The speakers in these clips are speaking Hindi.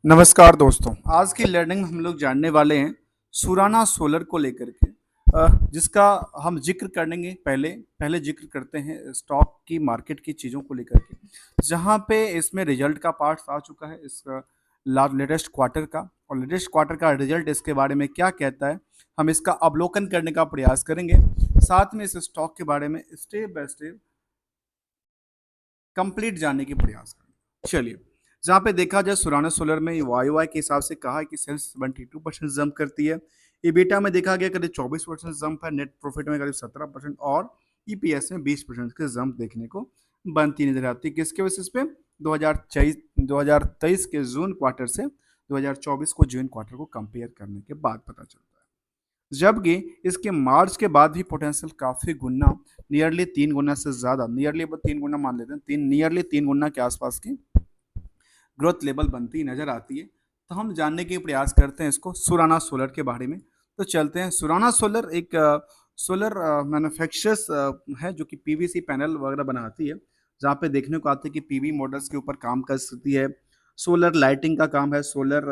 नमस्कार दोस्तों। आज की लर्निंग में हम लोग जानने वाले हैं सुराना सोलर को लेकर के, जिसका हम जिक्र करेंगे। पहले पहले जिक्र करते हैं स्टॉक की, मार्केट की चीज़ों को लेकर के, जहां पे इसमें रिजल्ट का पार्ट आ चुका है इसका लेटेस्ट क्वार्टर का। और लेटेस्ट क्वार्टर का रिजल्ट इसके बारे में क्या कहता है, हम इसका अवलोकन करने का प्रयास करेंगे। साथ में इस स्टॉक के बारे में स्टेप बाय स्टेप कंप्लीट जानने की प्रयास करेंगे। चलिए, जहाँ पे देखा जाए सुराना सोलर में वाई के हिसाब से कहा है कि सेल्स 72% जंप करती है। ईबीटा में देखा गया करीब 24% जंप है, नेट प्रॉफिट में करीब 17% और ईपीएस में 20% के जंप देखने को बनती नजर आती है। किसके बेसिस पे? 2023 के जून क्वार्टर से 2024 को जून क्वार्टर को कंपेयर करने के बाद पता चलता है। जबकि इसके मार्च के बाद भी पोटेंशियल काफ़ी गुना, नियरली 3 गुना से ज़्यादा, नियरली 3 गुना मान लेते हैं, नियरली 3 गुना के आसपास की ग्रोथ लेवल बनती नज़र आती है। तो हम जानने के प्रयास करते हैं इसको सुराना सोलर के बारे में। तो चलते हैं। सुराना सोलर एक सोलर मैन्युफैक्चरर्स है जो कि पीवीसी पैनल वगैरह बनाती है, जहाँ पे देखने को आते हैं कि पीवी मॉडल्स के ऊपर काम कर सकती है। सोलर लाइटिंग का काम है, सोलर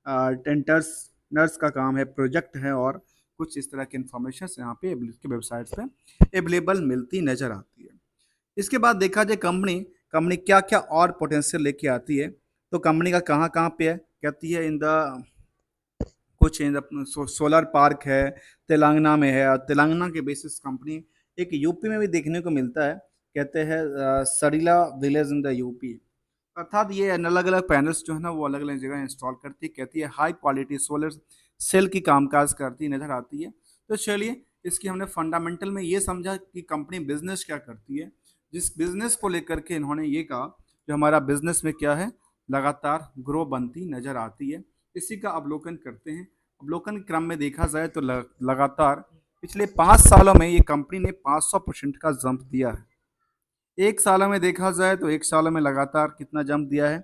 टेंटर्स नर्स का काम है, प्रोजेक्ट है, और कुछ इस तरह की इंफॉर्मेशन यहाँ पे इसके वेबसाइट्स पे अवेलेबल मिलती नज़र आती है। इसके बाद देखा जाए कंपनी कंपनी क्या क्या और पोटेंशियल लेके आती है, तो कंपनी का कहाँ कहाँ पे है, कहती है इन द कुछ इन सोलर पार्क है, तेलंगाना में है। और तेलंगाना के बेसिस कंपनी एक यूपी में भी देखने को मिलता है, कहते हैं Sarila village in the UP. अर्थात ये अलग अलग पैनल्स जो है ना वो अलग अलग जगह इंस्टॉल करती है, कहती है हाई क्वालिटी सोलर सेल की कामकाज करती नजर आती है। तो चलिए, इसकी हमने फंडामेंटल में ये समझा कि कंपनी बिजनेस क्या करती है। जिस बिजनेस को लेकर के इन्होंने ये कहा, जो हमारा बिजनेस में क्या है, लगातार ग्रो बनती नजर आती है। इसी का अवलोकन करते हैं। अवलोकन क्रम में देखा जाए तो लगातार पिछले 5 सालों में ये कंपनी ने 500% का जंप दिया है। एक साल में देखा जाए तो एक साल में लगातार कितना जंप दिया है,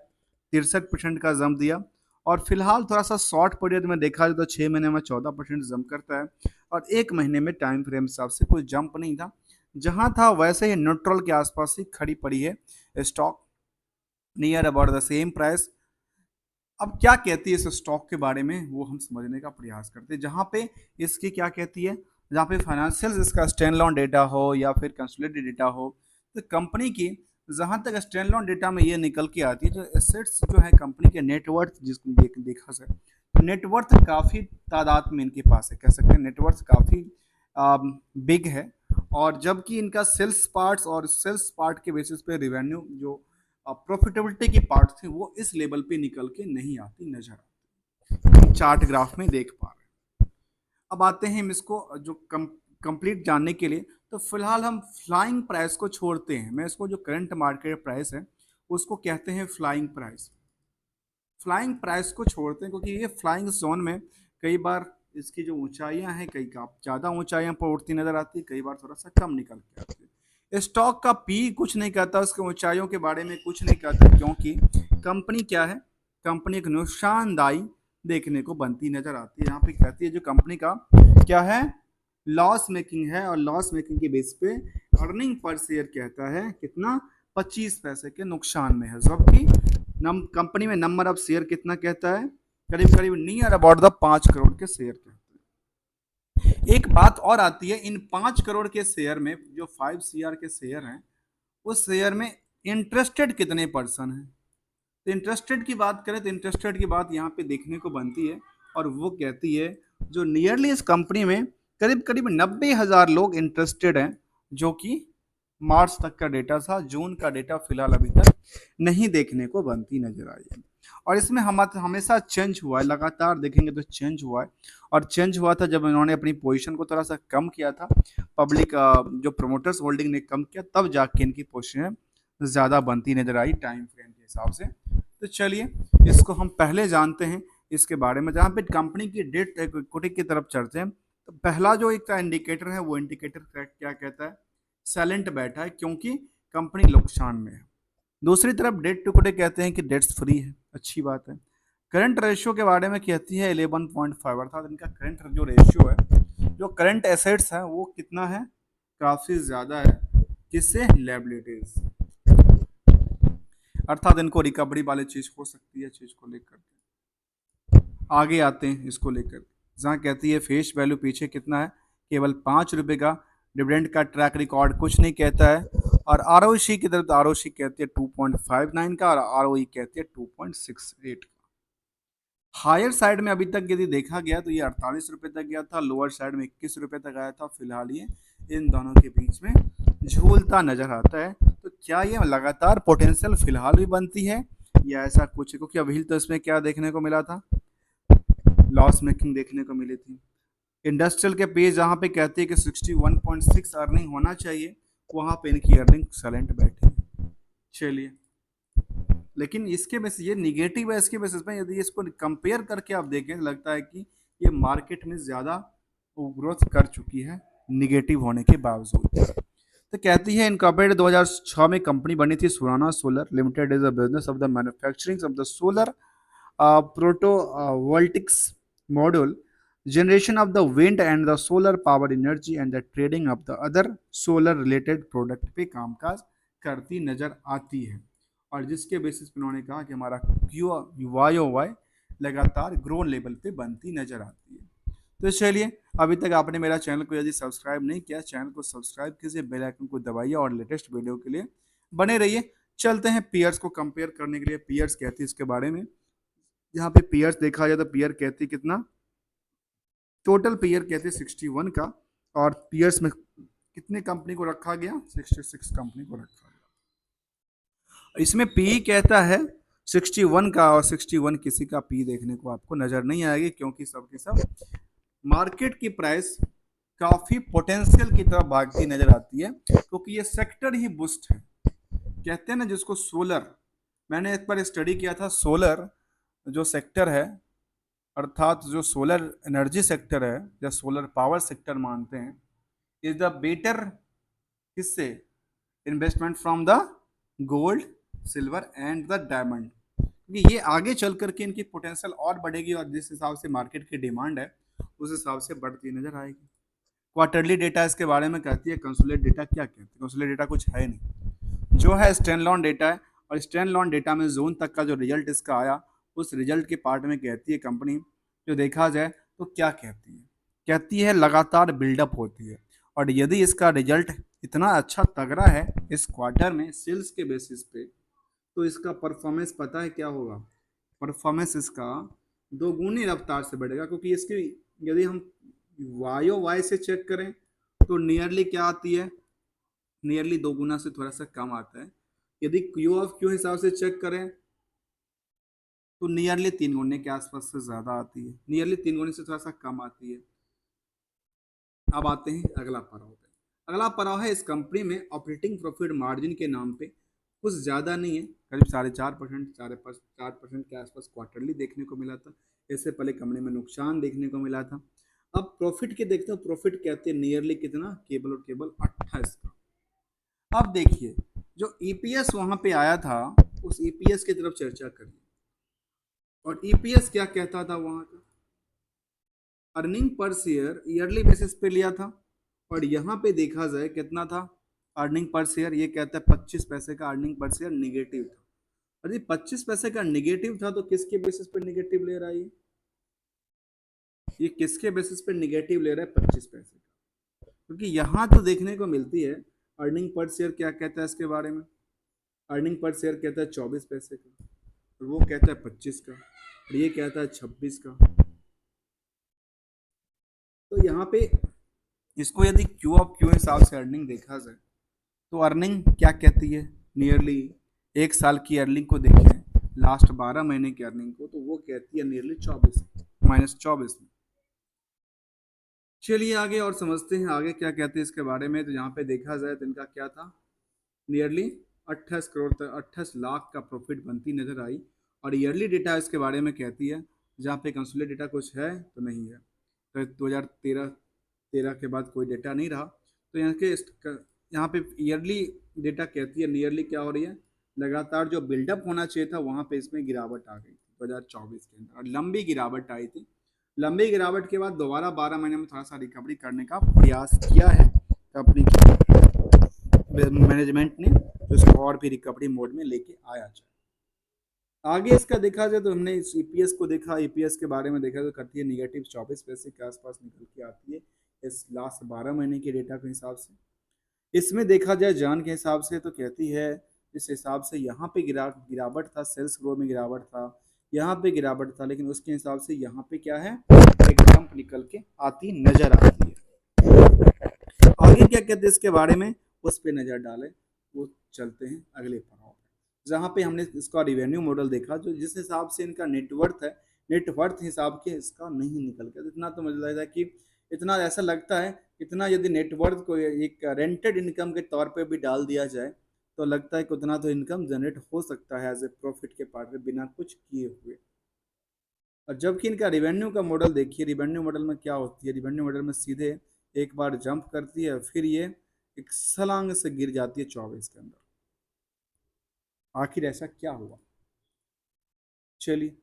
63% का जंप दिया। और फिलहाल थोड़ा सा शॉर्ट पीरियड में देखा जाए तो 6 महीने में 14% जंप करता है, और एक महीने में टाइम फ्रेम हिसाब से कोई जंप नहीं था। जहां था वैसे ही न्यूट्रल के आसपास ही खड़ी पड़ी है stock, near about the same price. अब क्या कहती है इस स्टॉक के बारे में वो हम समझने का प्रयास करते हैं। जहाँ पे इसकी क्या कहती है, जहाँ पे फाइनेंशियल इसका स्टैंड लोन डेटा हो या फिर कंसोलिडेटेड डेटा हो, तो कंपनी की जहाँ तक स्टैंड लोन डेटा में ये निकल के आती है, जो एसेट्स जो है कंपनी के नेटवर्थ जिसको देखा जाए तो नेटवर्थ काफ़ी तादाद में इनके पास है, कह सकते हैं नेटवर्थ काफ़ी बिग है। और जबकि इनका सेल्स पार्ट्स और सेल्स पार्ट के बेसिस पे रिवेन्यू जो प्रॉफिटेबिलिटी की पार्ट थी वो इस लेवल पे निकल के नहीं आती नजर आती, हम चार्ट ग्राफ में देख पा रहे हैं। अब आते हैं हम इसको जो कंप्लीट जानने के लिए। तो फिलहाल हम फ्लाइंग प्राइस को छोड़ते हैं, मैं इसको जो करंट मार्केट प्राइस है उसको कहते हैं फ्लाइंग प्राइस। फ्लाइंग प्राइस को छोड़ते हैं क्योंकि ये फ्लाइंग जोन में कई बार इसकी जो ऊंचाइयां हैं, कई का ज़्यादा ऊंचाइयां पर उठती नजर आती है, कई बार थोड़ा सा कम निकल के आती है। स्टॉक का पी कुछ नहीं कहता, उसके ऊंचाइयों के बारे में कुछ नहीं कहता, क्योंकि कंपनी क्या है, कंपनी एक नुकसानदायी देखने को बनती नजर आती है। यहाँ पे कहती है जो कंपनी का क्या है, लॉस मेकिंग है, और लॉस मेकिंग के बेस पे अर्निंग पर शेयर कहता है कितना, 25 पैसे के नुकसान में है। जबकि कंपनी में नंबर ऑफ शेयर कितना कहता है, करीब करीब नियर अबाउट द 5 करोड़ के शेयर कहते हैं। एक बात और आती है, इन 5 करोड़ के शेयर में जो 5 CR के शेयर हैं, उस शेयर में इंटरेस्टेड कितने पर्सन हैं। तो इंटरेस्टेड की बात करें तो इंटरेस्टेड की बात यहाँ पे देखने को बनती है, और वो कहती है जो नियरली इस कंपनी में करीब करीब 90,000 लोग इंटरेस्टेड हैं, जो कि मार्च तक का डेटा था, जून का डेटा फिलहाल अभी तक नहीं देखने को बनती नजर आई है। और इसमें हम हमेशा चेंज हुआ है, लगातार देखेंगे तो चेंज हुआ है। और चेंज हुआ था जब इन्होंने अपनी पोजीशन को थोड़ा सा कम किया था, पब्लिक जो प्रोमोटर्स होल्डिंग ने कम किया, तब जाके इनकी पोजीशन ज़्यादा बनती नजर आई टाइम फ्रेम के हिसाब से। तो चलिए, इसको हम पहले जानते हैं इसके बारे में। जहाँ पे कंपनी की डेट इक्विटी की तरफ चलते हैं, तो पहला जो एक इंडिकेटर है वो इंडिकेटर क्या कहता है, साइलेंट बैठा है क्योंकि कंपनी नुकसान में है। दूसरी तरफ डेट टू इक्विटी कहते हैं कि डेट्स फ्री है, अच्छी बात है। करंट रेशियो के बारे में कहती है 11.5, अर्थात इनका करंट जो रेशियो है, जो करंट एसेट्स है वो कितना है, काफ़ी ज़्यादा है, किससे, लायबिलिटीज। अर्थात इनको रिकवरी वाली चीज़ हो सकती है चीज़ को लेकर। आगे आते हैं इसको लेकर, जहाँ कहती है फेस वैल्यू पीछे कितना है, केवल 5 रुपये का, डिविडेंड का ट्रैक रिकॉर्ड कुछ नहीं कहता है, और आरओसी की तरफ तो आरओसी कहती है 2.59 का और आरओई कहती है 2.68 का। हायर साइड में अभी तक यदि देखा गया तो ये 48 रुपये तक गया था, लोअर साइड में 21 रुपये तक आया था। फिलहाल ये इन दोनों के बीच में झूलता नजर आता है। तो क्या ये लगातार पोटेंशियल फिलहाल भी बनती है या ऐसा कुछ है? क्योंकि अभी तो इसमें क्या देखने को मिला था, लॉस मेकिंग देखने को मिली थी। इंडस्ट्रियल के पेज जहाँ पे कहती है कि 61.6 अर्निंग होना चाहिए, वहाँ पे इनकी अर्निंग साइलेंट बैठी है। चलिए, लेकिन इसके बेसिस ये निगेटिव है, इसके बेसिस पे यदि इसको कंपेयर करके आप देखें तो लगता है कि ये मार्केट में ज़्यादा ग्रोथ कर चुकी है निगेटिव होने के बावजूद। तो कहती है इनकॉर्पोरेट 2006 में कंपनी बनी थी Surana Solar Limited is a business of the manufacturing of the solar photovoltaics module, generation of the wind and the solar power energy and the trading of the other solar related product पे कामकाज करती नजर आती है। और जिसके बेसिस पे उन्होंने कहा कि हमारा वाई लगातार ग्रो लेवल पे बनती नजर आती है। तो चलिए, अभी तक आपने मेरा चैनल को यदि सब्सक्राइब नहीं किया, चैनल को सब्सक्राइब कीजिए, बेल आइकन को दबाइए और लेटेस्ट वीडियो के लिए बने रहिए। चलते हैं पीयर्स को कंपेयर करने के लिए। पीयर्स कहती है इसके बारे में, यहाँ पे पीयर्स देखा जाए तो पीयर कहती है कितना, टोटल पीयर कहते हैं 61 का, और पीयर्स में कितने कंपनी को रखा गया, 66 कंपनी को रखा गया। इसमें पी कहता है 61 का, और 61 किसी का पी देखने को आपको नजर नहीं आएगी, क्योंकि सब के सब मार्केट की प्राइस काफी पोटेंशियल की तरफ भागती नजर आती है, क्योंकि ये सेक्टर ही बुस्ट है। कहते हैं ना जिसको सोलर, मैंने एक बार स्टडी किया था, सोलर जो सेक्टर है, अर्थात जो सोलर एनर्जी सेक्टर है या सोलर पावर सेक्टर मानते हैं, इज द बेटर किससे investment from the gold, silver and the diamond. क्योंकि ये आगे चल करके इनकी पोटेंशियल और बढ़ेगी, और जिस हिसाब से मार्केट की डिमांड है उस हिसाब से बढ़ती नजर आएगी। क्वार्टरली डेटा इसके बारे में कहती है। कंसोलिडेट डेटा क्या कहते हैं? कंसोलिडेट डेटा कुछ है नहीं, जो है स्टैंड लॉन डेटा है, और स्टैंड लॉन डेटा में जून तक का जो रिजल्ट इसका आया, उस रिजल्ट के पार्ट में कहती है कंपनी, जो देखा जाए तो क्या कहती है, कहती है लगातार बिल्डअप होती है, और यदि इसका रिजल्ट इतना अच्छा तगड़ा है इस क्वार्टर में सेल्स के बेसिस पे, तो इसका परफॉर्मेंस पता है क्या होगा, परफॉर्मेंस इसका दोगुनी रफ्तार से बढ़ेगा। क्योंकि इसकी यदि हम वायो वाई से चेक करें तो नियरली क्या आती है, नियरली दोगुना से थोड़ा सा कम आता है। यदि क्यू ऑफ क्यू हिसाब से चेक करें तो नियरली 3 गुने के आसपास से ज़्यादा आती है, नियरली 3 गुने से थोड़ा सा कम आती है। अब आते हैं अगला पड़ाव पे। अगला पड़ाव है इस कंपनी में ऑपरेटिंग प्रॉफिट मार्जिन के नाम पे कुछ ज़्यादा नहीं है, करीब 4.5%, 4% के आसपास क्वार्टरली देखने को मिला था। इससे पहले कंपनी में नुकसान देखने को मिला था। अब प्रॉफिट के देखते हो, प्रॉफिट कहते हैं नियरली कितना, केवल और केवल 28 का। अब देखिए जो ईपीएस वहां पे आया था, उस ईपीएस की तरफ चर्चा करिए, और ईपीएस क्या कहता था वहां का, earning per share yearly basis पे लिया था, और यहाँ पे देखा जाए कितना था अर्निंग पर शेयर, ये कहता है 25 पैसे का अर्निंग पर शेयर निगेटिव था। अरे 25 पैसे का निगेटिव था तो किसके बेसिस पे निगेटिव ले रहा है ये किसके बेसिस पे निगेटिव ले रहा है 25 पैसे का? क्योंकि यहाँ तो देखने को मिलती है अर्निंग पर शेयर क्या कहता है इसके बारे में, अर्निंग पर शेयर कहता है 24 पैसे का, और वो कहता है 25 का, और ये कहता है 26 का। तो यहाँ पे इसको यदि क्यू ऑफ क्यू हिसाब से अर्निंग देखा जाए तो अर्निंग क्या कहती है, नियरली एक साल की अर्निंग को देखें, लास्ट 12 महीने की अर्निंग को, तो वो कहती है नियरली 24 -24 में। चलिए आगे और समझते हैं आगे क्या कहते हैं इसके बारे में। तो यहाँ पे देखा जाए तो इनका क्या था, नियरली 28 करोड़ तक 28 लाख का प्रॉफिट बनती नजर आई, और ईयरली डेटा इसके बारे में कहती है, जहाँ पे कंसोलिडेटेड डेटा कुछ है तो नहीं है। तो 2013 के बाद कोई डेटा नहीं रहा, तो यहाँ पे ईयरली डेटा कहती है नियरली क्या हो रही है, लगातार जो बिल्डअप होना चाहिए था वहाँ पे इसमें गिरावट आ गई 2024 के अंदर, और लंबी गिरावट आई थी। लंबी गिरावट के बाद दोबारा 12 महीने में थोड़ा सा रिकवरी करने का प्रयास किया है कंपनी की मैनेजमेंट ने, तो इसको और भी रिकवरी मोड में लेके आया जाए। आगे इसका देखा जाए तो हमने इस ईपीएस को देखा, ईपीएस के बारे में देखा तो करती है निगेटिव 24 पैसे के आसपास निकल के आती है इस लास्ट 12 महीने के डेटा के हिसाब से। इसमें देखा जाए जान के हिसाब से तो कहती है इस हिसाब से यहाँ पे गिरावट था, सेल्स ग्रोथ में गिरावट था, यहाँ पे गिरावट था, लेकिन उसके हिसाब से यहाँ पे क्या है, एक जंप निकल के आती नजर आती है। आगे क्या कहते हैं इसके बारे में, उस पर नजर डालें, वो चलते हैं अगले पड़ाव पे, जहाँ पे हमने इसका रिवेन्यू मॉडल देखा जो जिस हिसाब से इनका नेटवर्थ है, नेटवर्थ हिसाब के इसका नहीं निकल गया। इतना तो मुझे लगता है कि इतना ऐसा लगता है, इतना यदि नेटवर्थ को एक रेंटेड इनकम के तौर पे भी डाल दिया जाए तो लगता है कि उतना तो इनकम जनरेट हो सकता है एज ए प्रॉफिट के पार्ट में बिना कुछ किए हुए। और जबकि इनका रिवेन्यू का मॉडल देखिए, रिवेन्यू मॉडल में क्या होती है, रिवेन्यू मॉडल में सीधे एक बार जंप करती है, फिर ये एक छलांग से गिर जाती है 24 के अंदर। आखिर ऐसा क्या हुआ, चलिए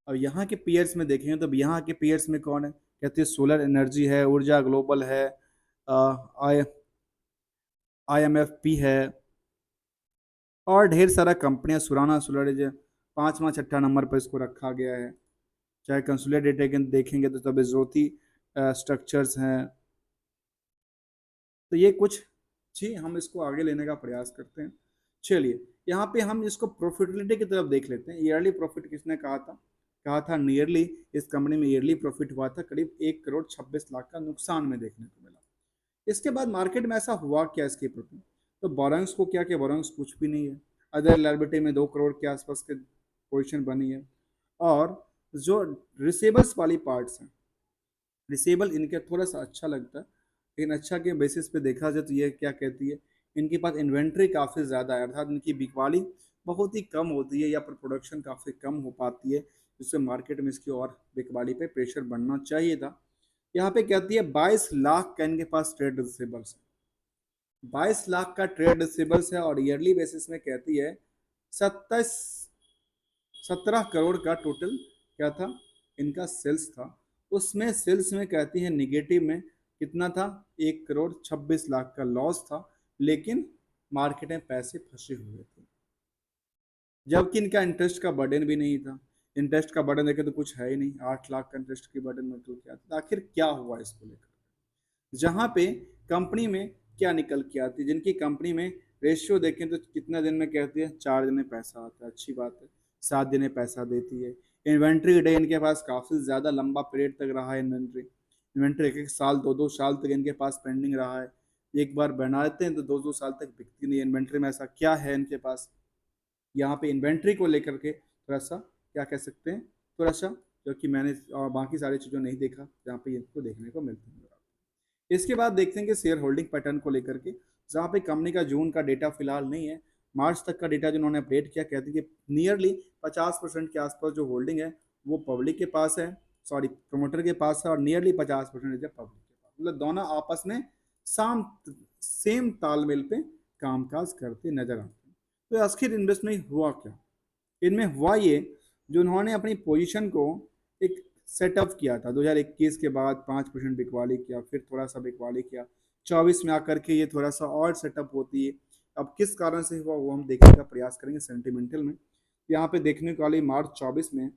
अब यहाँ के पीयर्स में देखेंगे तो यहाँ के पीयर्स में कौन है, कहते हैं सोलर एनर्जी है, ऊर्जा ग्लोबल है, आई IMFP है, और ढेर सारा कंपनियां, सुराना सोलर जो 5वां 6ठा नंबर पर इसको रखा गया है। चाहे कंसोलिडेटेड देखेंगे तो तब ज्योति स्ट्रक्चर्स हैं। तो ये कुछ जी हम इसको आगे लेने का प्रयास करते हैं। चलिए यहाँ पे हम इसको प्रॉफिटेबिलिटी की तरफ देख लेते हैं। ईयरली प्रॉफिट किसने कहा था नियरली इस कंपनी में ईयरली प्रॉफिट हुआ था करीब 1 करोड़ 26 लाख का नुकसान में देखने को मिला। इसके बाद मार्केट में ऐसा हुआ क्या इसके प्रति, तो बोरोइंग्स को क्या बोरोइंग्स कुछ भी नहीं है। अदर लायबिलिटी में 2 करोड़ के आसपास के पोजीशन बनी है, और जो रिसेबल्स वाली पार्ट्स हैं, रिसेबल इनके थोड़ा सा अच्छा लगता है, लेकिन अच्छा के बेसिस पे देखा जाए तो ये क्या कहती है, इनके पास इन्वेंट्री काफ़ी ज़्यादा है, अर्थात इनकी बिकवाली बहुत ही कम होती है या फिर प्रोडक्शन काफ़ी कम हो पाती है, जिससे मार्केट में इसकी और बिकवाली पे प्रेशर बढ़ना चाहिए था। यहाँ पे कहती है 22 लाख का इनके पास ट्रेड रिसेबल्स है, 22 लाख का ट्रेड रिसेबल्स है, और ईयरली बेसिस में कहती है 27 17 करोड़ का टोटल क्या था इनका सेल्स था। उसमें सेल्स में कहती है निगेटिव में कितना था, 1 करोड़ 26 लाख का लॉस था, लेकिन मार्केट में पैसे फंसे हुए थे, जबकि इनका इंटरेस्ट का बर्डन भी नहीं था। इंटरेस्ट का बर्डन देखे तो कुछ है ही नहीं, 8 लाख का इंटरेस्ट की बर्डन में तो क्या था। आखिर क्या हुआ इसको लेकर, जहाँ पे कंपनी में क्या निकल के आती है, जिनकी कंपनी में रेशियो देखें तो कितना दिन में कहती है 4 दिन में पैसा आता है, अच्छी बात है, 7 दिन में पैसा देती है। इन्वेंट्री डे इनके पास काफ़ी ज़्यादा लंबा पीरियड तक रहा है, इन्वेंट्री इन्वेंट्री 1 1 साल 2 2 साल तक इनके पास पेंडिंग रहा है। एक बार बनाते हैं तो 2 2 साल तक बिकती नहीं है इन्वेंट्री में, ऐसा क्या है इनके पास। यहाँ पे इन्वेंट्री को लेकर के थोड़ा सा क्या कह सकते हैं, थोड़ा सा जो कि मैंने बाकी सारी चीज़ों नहीं देखा, जहाँ पे इनको देखने को मिलती है। इसके बाद देखते हैं कि शेयर होल्डिंग पैटर्न को लेकर के, जहाँ पे कंपनी का जून का डेटा फिलहाल नहीं है, मार्च तक का डेटा जिन्होंने अपडेट किया, कहते हैं कि नियरली 50% के आसपास जो होल्डिंग है वो पब्लिक के पास है, सॉरी प्रमोटर के पास है, और नियरली 50% पब्लिक के पास, मतलब दोनों आपस में साम सेम तालमेल पे कामकाज करते नजर आते हैं। तो आखिर इन्वेस्टमेंट हुआ क्या, इनमें हुआ ये, जो उन्होंने अपनी पोजीशन को एक सेटअप किया था 2021 के बाद 5% बिकवाली किया, फिर थोड़ा सा बिकवाली किया, 24 में आकर के ये थोड़ा सा और सेटअप होती है। अब किस कारण से हुआ वो हम देखने का प्रयास करेंगे सेंटिमेंटल में। यहाँ पे देखने को वाली मार्च 24 में,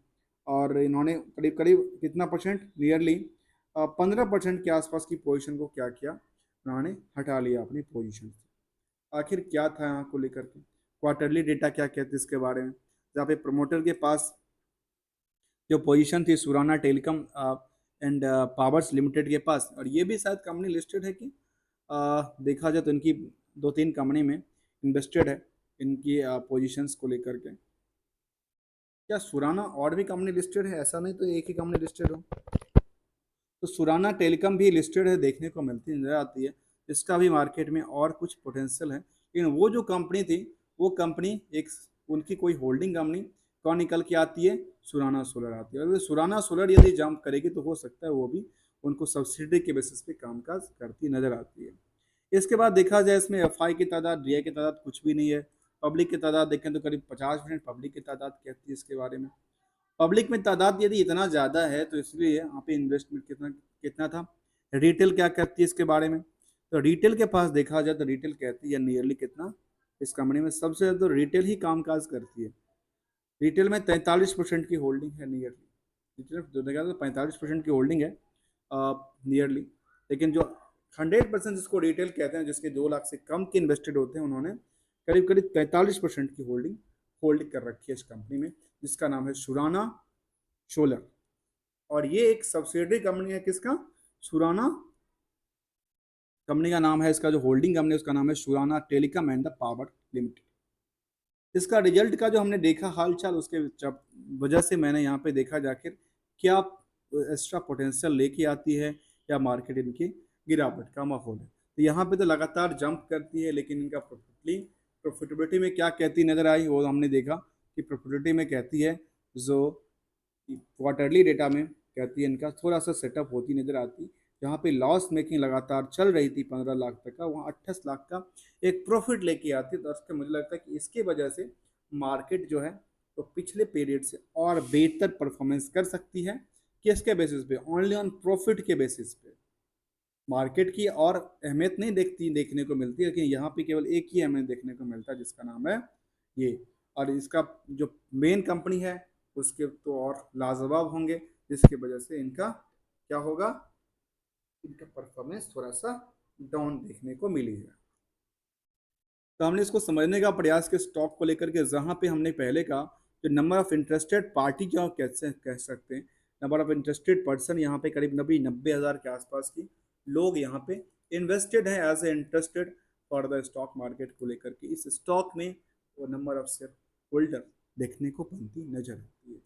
और इन्होंने करीब करीब कितना परसेंट, नियरली 15% के आसपास की पोजीशन को क्या किया, उन्होंने हटा लिया अपनी पोजीशन से। आखिर क्या था यहाँ को लेकर के, क्वार्टरली डेटा क्या कहते हैं इसके बारे में, जहाँ पे प्रमोटर के पास जो पोजीशन थी Surana telecom and powers limited के पास, और ये भी शायद कंपनी लिस्टेड है कि देखा जाए तो इनकी 2 3 कंपनी में इन्वेस्टेड है, इनकी पोजीशंस को लेकर के। क्या सुराना और भी कंपनी लिस्टेड है, ऐसा नहीं तो एक ही कंपनी लिस्टेड हो, तो सुराना टेलीकॉम भी लिस्टेड है, देखने को मिलती नजर आती है। इसका भी मार्केट में और कुछ पोटेंशियल है, लेकिन वो जो कंपनी थी वो कंपनी एक उनकी कोई होल्डिंग कंपनी कौन निकल के आती है, सुराना सोलर आती है। और सुराना सोलर यदि जंप करेगी तो हो सकता है वो भी उनको सब्सिडी के बेसिस पे कामकाज करती नजर आती है। इसके बाद देखा जाए इसमें एफआई की तादाद, डीआई की तादाद कुछ भी नहीं है। पब्लिक की तादाद देखें तो करीब 50% पब्लिक की तादाद कहती है इसके बारे में। पब्लिक में तादाद यदि इतना ज़्यादा है तो इसलिए यहाँ पे इन्वेस्टमेंट कितना कितना था। रिटेल क्या कहती है इसके बारे में, तो रिटेल के पास देखा जाए तो रिटेल कहती है नियरली कितना, इस कंपनी में सबसे ज़्यादा तो रिटेल ही कामकाज करती है। रिटेल में 43% की होल्डिंग है नियरली, रिटेल जो देखा तो 45% की होल्डिंग है नियरली, लेकिन जो 100% जिसको रिटेल कहते हैं, जिसके 2 लाख से कम के इन्वेस्टेड होते हैं, उन्होंने करीब करीब 43% की होल्डिंग होल्ड कर रखी है इस कंपनी में, जिसका नाम है सुराना सोलर। और ये एक सब्सिडरी कंपनी है किसका, सुराना कंपनी का नाम है, इसका जो होल्डिंग कंपनी है उसका नाम है Surana telecom and the power limited. इसका रिजल्ट का जो हमने देखा हाल चाल, उसके वजह से मैंने यहाँ पे देखा जाकर क्या एक्स्ट्रा पोटेंशियल लेके आती है या मार्केट इनकी गिरावट का माहौल है। तो यहाँ पे तो लगातार जंप करती है, लेकिन इनका प्रॉफिटेबिलिटी में क्या कहती नजर आई, वो हमने देखा कि प्रॉफिटेबिलिटी में कहती है, जो क्वार्टरली डेटा में कहती है इनका थोड़ा सा सेटअप होती नजर आती। जहाँ पे लॉस मेकिंग लगातार चल रही थी 15 लाख तक का, वहाँ 28 लाख का एक प्रॉफिट लेके आती है। तो उसके मुझे लगता है कि इसके वजह से मार्केट जो है तो पिछले पीरियड से और बेहतर परफॉर्मेंस कर सकती है। किसके बेसिस पे, ओनली ऑन प्रॉफिट के बेसिस पे। मार्केट की और अहमियत नहीं देखने को मिलती, लेकिन यहाँ पे केवल एक ही अहमियत देखने को मिलता है, जिसका नाम है ये। और इसका जो मेन कंपनी है उसके तो और लाजवाब होंगे, जिसकी वजह से इनका क्या होगा, इनका परफॉर्मेंस थोड़ा सा डाउन देखने को मिली है। तो हमने इसको समझने का प्रयास किया स्टॉक को लेकर के, जहाँ पे हमने पहले कहा जो नंबर ऑफ इंटरेस्टेड पार्टी क्या कैसे कह सकते हैं, नंबर ऑफ इंटरेस्टेड पर्सन यहाँ पे करीब 90,000 के आसपास की लोग यहाँ पे इन्वेस्टेड है as a interested for the stock market को लेकर के। इस स्टॉक में वो नंबर ऑफ शेयर होल्डर देखने को बनती नजर आती है।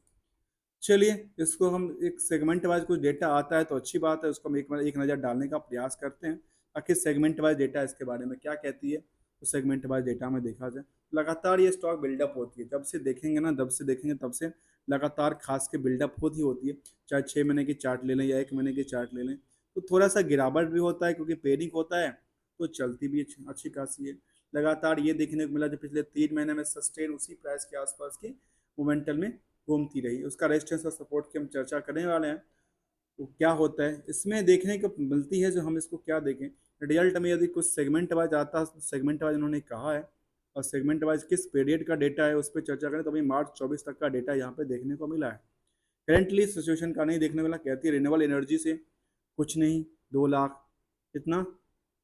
चलिए इसको हम एक सेगमेंट वाइज कुछ डेटा आता है तो अच्छी बात है, उसको हम एक नज़र डालने का प्रयास करते हैं, आखिर सेगमेंट वाइज डेटा इसके बारे में क्या कहती है। तो सेगमेंट वाइज डेटा में देखा जाए लगातार ये स्टॉक बिल्डअप होती है, जब से देखेंगे ना जब से देखेंगे तब से लगातार खास के बिल्डअप होती है। चाहे 6 महीने की चार्ट ले लें या 1 महीने की चार्ट ले लें, तो थोड़ा सा गिरावट भी होता है क्योंकि पेनिक होता है, तो चलती भी अच्छी खासी है। लगातार ये देखने को मिला जो पिछले 3 महीने में सस्टेन उसी प्राइस के आसपास की मोमेंटल में घूमती रही। उसका रेजिस्टेंस और सपोर्ट की हम चर्चा करने वाले हैं। तो क्या होता है इसमें देखने को मिलती है, जो हम इसको क्या देखें रिजल्ट में, यदि कुछ सेगमेंट वाइज आता है, सेगमेंट वाइज उन्होंने कहा है, और सेगमेंट वाइज किस पीरियड का डेटा है उस पर चर्चा करें, तो अभी मार्च 24 तक का डेटा यहाँ पे देखने को मिला है। करेंटली सिचुएशन का नहीं देखने मिला, कहती है रिन्यूएबल एनर्जी से कुछ नहीं 2 लाख, इतना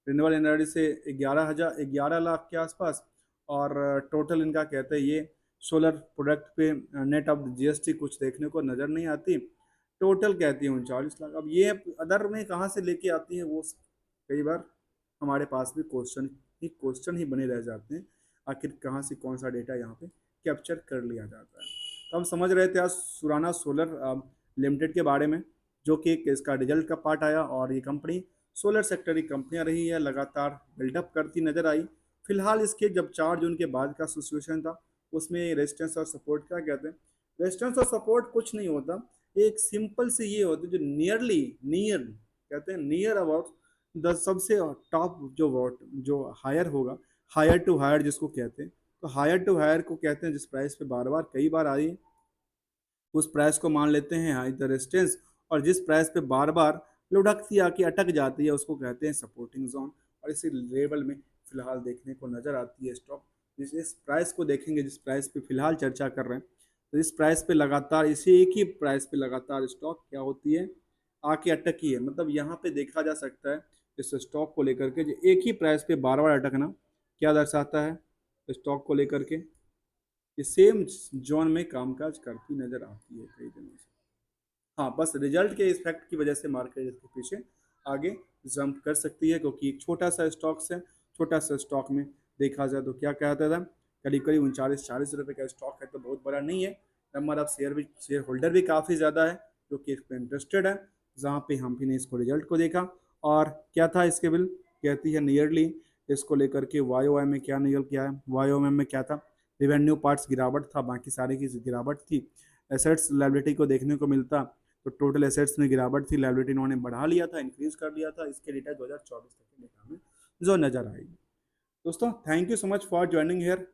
रिन्यूएबल एनर्जी से 11 लाख के आसपास, और टोटल इनका कहते हैं ये सोलर प्रोडक्ट पे नेट ऑफ जीएसटी कुछ देखने को नज़र नहीं आती। टोटल कहती है 39 लाख। अब ये अदर में कहाँ से लेके आती है, वो कई बार हमारे पास भी क्वेश्चन ही बने रह जाते हैं, आखिर कहाँ से कौन सा डेटा यहाँ पे कैप्चर कर लिया जाता है। तो हम समझ रहे थे आज सुराना सोलर लिमिटेड के बारे में, जो कि इसका रिजल्ट का पार्ट आया, और ये कंपनी सोलर सेक्टर की कंपनियां रही है, लगातार बिल्डअप करती नजर आई। फिलहाल इसके जब 4 जून के बाद का सिचुएशन था, उसमें रेजिस्टेंस और सपोर्ट क्या कहते हैं, रेजिस्टेंस और सपोर्ट कुछ नहीं होता, एक सिंपल से ये होता है जो नियर कहते हैं, नियर अबाउट द सबसे टॉप जो वॉट जो हायर होगा, हायर टू हायर जिसको कहते हैं। तो हायर टू हायर को कहते हैं जिस प्राइस पे बार बार कई बार आई है, उस प्राइस को मान लेते हैं हाई द रेजिस्टेंस, और जिस प्राइस पे बार बार लुढ़कती आके अटक जाती है उसको कहते हैं सपोर्टिंग जोन। और इसी लेवल में फिलहाल देखने को नजर आती है स्टॉक। इस प्राइस को देखेंगे जिस प्राइस पे फिलहाल चर्चा कर रहे हैं, तो इस प्राइस पे लगातार इसी एक ही प्राइस पे लगातार स्टॉक क्या होती है, आके अटकी है। मतलब यहाँ पे देखा जा सकता है इस स्टॉक को लेकर के जो एक ही प्राइस पे बार बार अटकना क्या दर्शाता है, स्टॉक को लेकर के ये सेम जोन में कामकाज करती नजर आती है कई दिनों से। हाँ, बस रिजल्ट के इफेक्ट की वजह से मार्केट इसके पीछे आगे जंप कर सकती है, क्योंकि एक छोटा सा स्टॉक से छोटा सा स्टॉक में देखा जाए तो क्या कहता था, करीब करीब 39-40 रुपये का स्टॉक है, तो बहुत बड़ा नहीं है। नंबर ऑफ शेयर होल्डर भी काफ़ी ज़्यादा है जो कि इस पर इंटरेस्टेड है, जहाँ पे हम भी ने इसको रिजल्ट को देखा। और क्या था इसके बिल, कहती है नियरली इसको लेकर के वाई में क्या निकल किया है, वाई में क्या था, रिवेन्यू पार्ट्स गिरावट था, बाकी सारे की गिरावट थी। एसेट्स लाइबिलिटी को देखने को मिलता तो टोटल एसेट्स में गिरावट थी, लाइबिलिटी इन्होंने बढ़ा लिया था, इंक्रीज कर लिया था। इसके डेटा 2024 तक के डेटा में जो नजर आएगी। दोस्तों thank you so much for joining here.